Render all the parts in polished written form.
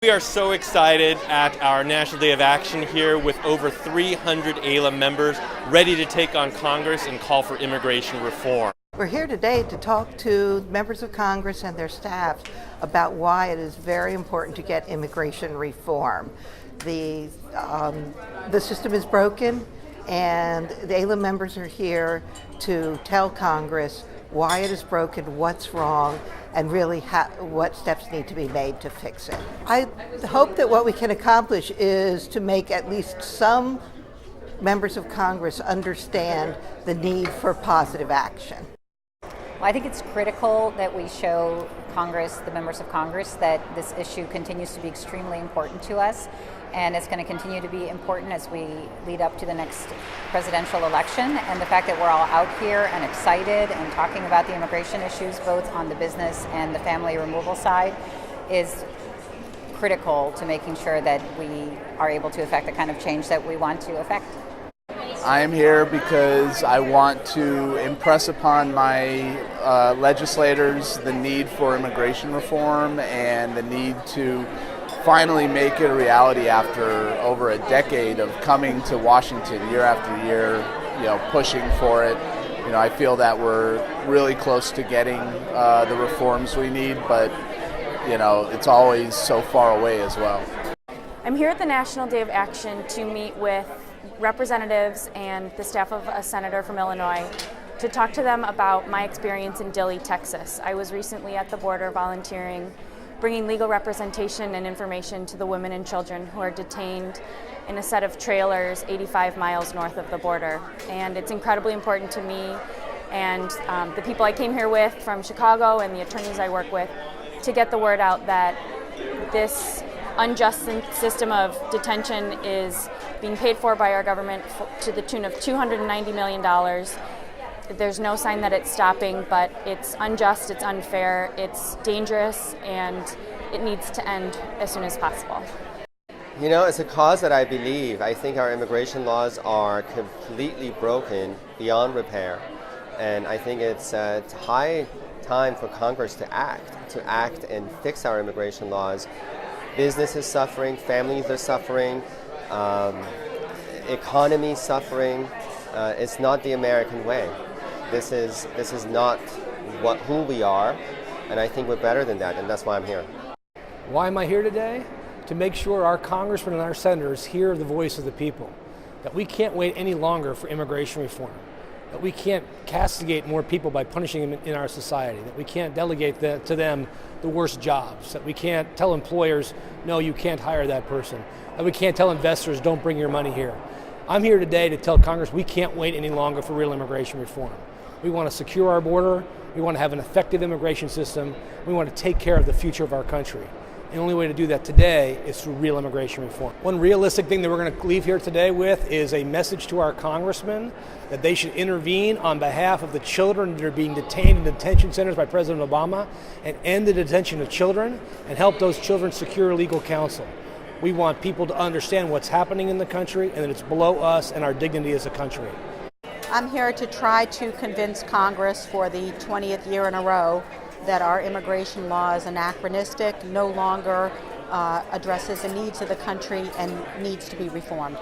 We are so excited at our National Day of Action here with over 300 AILA members ready to take on Congress and call for immigration reform. We're here today to talk to members of Congress and their staffs about why it is very important to get immigration reform. The system is broken, and the AILA members are here to tell Congress why it is broken, what's wrong, and really what steps need to be made to fix it. I hope that what we can accomplish is to make at least some members of Congress understand the need for positive action. Well, I think it's critical that we show Congress, the members of Congress, that this issue continues to be extremely important to us, and it's going to continue to be important as we lead up to the next presidential election. And the fact that we're all out here and excited and talking about the immigration issues, both on the business and the family removal side, is critical to making sure that we are able to effect the kind of change that we want to effect. I am here because I want to impress upon my legislators the need for immigration reform and the need to finally make it a reality after over a decade of coming to Washington year after year, pushing for it. I feel that we're really close to getting the reforms we need, but it's always so far away as well. I'm here at the National Day of Action to meet with representatives and the staff of a senator from Illinois to talk to them about my experience in Dilley, Texas. I was recently at the border volunteering, bringing legal representation and information to the women and children who are detained in a set of trailers 85 miles north of the border. And it's incredibly important to me and the people I came here with from Chicago and the attorneys I work with to get the word out that this unjust system of detention is being paid for by our government to the tune of $290 million. There's no sign that it's stopping, but it's unjust, it's unfair, it's dangerous, and it needs to end as soon as possible. It's a cause that I believe. I think our immigration laws are completely broken beyond repair, and I think it's high time for Congress to act and fix our immigration laws. Business is suffering, families are suffering, economy suffering. It's not the American way. This is not who we are, and I think we're better than that, and that's why I'm here. Why am I here today? To make sure our congressmen and our senators hear the voice of the people, that we can't wait any longer for immigration reform, that we can't castigate more people by punishing them in our society, that we can't delegate to them the worst jobs, that we can't tell employers, no, you can't hire that person, that we can't tell investors, don't bring your money here. I'm here today to tell Congress we can't wait any longer for real immigration reform. We want to secure our border, we want to have an effective immigration system, we want to take care of the future of our country. The only way to do that today is through real immigration reform. One realistic thing that we're going to leave here today with is a message to our congressmen that they should intervene on behalf of the children that are being detained in detention centers by President Obama and end the detention of children and help those children secure legal counsel. We want people to understand what's happening in the country and that it's below us and our dignity as a country. I'm here to try to convince Congress for the 20th year in a row that our immigration law is anachronistic, no longer addresses the needs of the country, and needs to be reformed.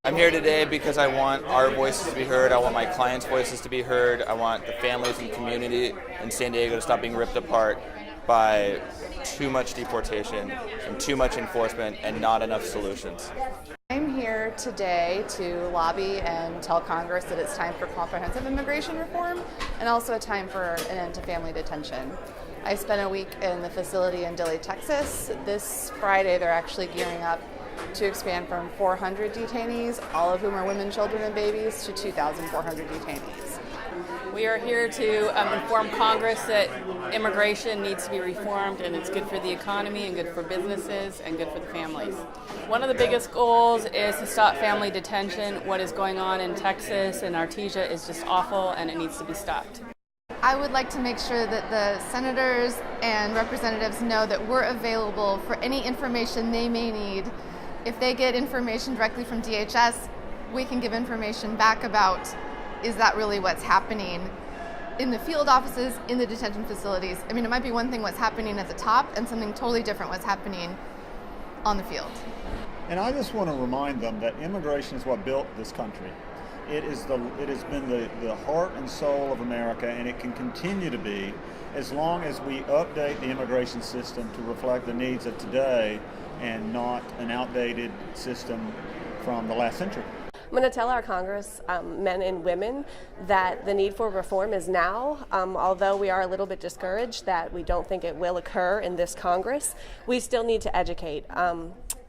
I'm here today because I want our voices to be heard. I want my clients' voices to be heard. I want the families and community in San Diego to stop being ripped apart by too much deportation and too much enforcement and not enough solutions. I'm here today to lobby and tell Congress that it's time for comprehensive immigration reform and also a time for an end to family detention. I spent a week in the facility in Dilley, Texas. This Friday they're actually gearing up to expand from 400 detainees, all of whom are women, children, and babies, to 2,400 detainees. We are here to inform Congress that immigration needs to be reformed, and it's good for the economy and good for businesses and good for the families. One of the biggest goals is to stop family detention. What is going on in Texas and Artesia is just awful, and it needs to be stopped. I would like to make sure that the senators and representatives know that we're available for any information they may need. If they get information directly from DHS, we can give information back about, is that really what's happening in the field offices, in the detention facilities? I mean, it might be one thing what's happening at the top and something totally different what's happening on the field. And I just want to remind them that immigration is what built this country. It has been the heart and soul of America, and it can continue to be as long as we update the immigration system to reflect the needs of today and not an outdated system from the last century. I'm going to tell our Congress, men and women, that the need for reform is now. Although we are a little bit discouraged that we don't think it will occur in this Congress, we still need to educate.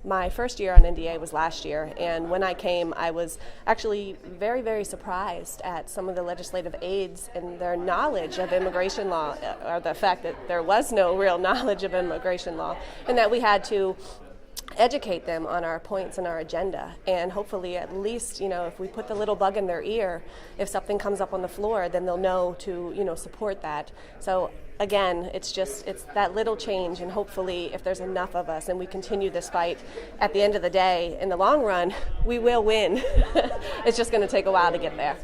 My first year on NDA was last year, and when I came, I was actually very, very surprised at some of the legislative aides and their knowledge of immigration law, or the fact that there was no real knowledge of immigration law, and that we had to educate them on our points and our agenda. And hopefully, at least, if we put the little bug in their ear, if something comes up on the floor, then they'll know to, support that. So again, it's that little change, and hopefully if there's enough of us and we continue this fight, at the end of the day, in the long run, we will win. It's just going to take a while to get there.